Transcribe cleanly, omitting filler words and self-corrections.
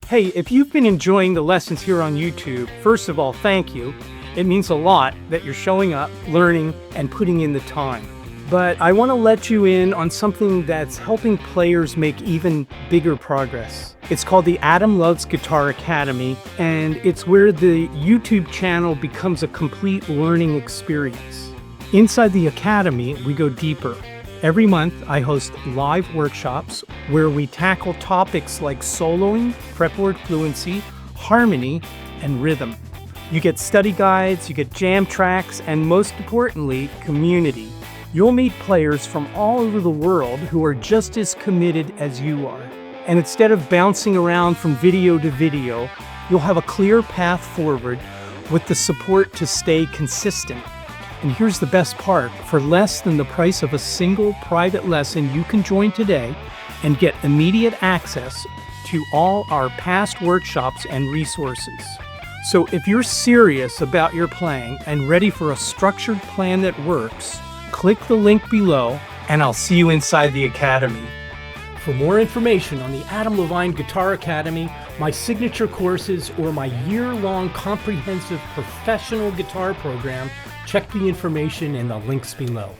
Hey, if you've been enjoying the lessons here on YouTube, first of all, thank you. It means a lot that you're showing up, learning, and putting in the time. But I want to let you in on something that's helping players make even bigger progress. It's called the Adam Loves Guitar Academy, and it's where the YouTube channel becomes a complete learning experience. Inside the Academy, we go deeper. Every month, I host live workshops where we tackle topics like soloing, fretboard fluency, harmony, and rhythm. You get study guides, you get jam tracks, and most importantly, community. You'll meet players from all over the world who are just as committed as you are. And instead of bouncing around from video to video, you'll have a clear path forward with the support to stay consistent. And here's the best part. For less than the price of a single private lesson, you can join today and get immediate access to all our past workshops and resources. So if you're serious about your playing and ready for a structured plan that works, click the link below and I'll see you inside the Academy. For more information on the Adam Levine Guitar Academy, my signature courses, or my year-long comprehensive professional guitar program, check the information in the links below.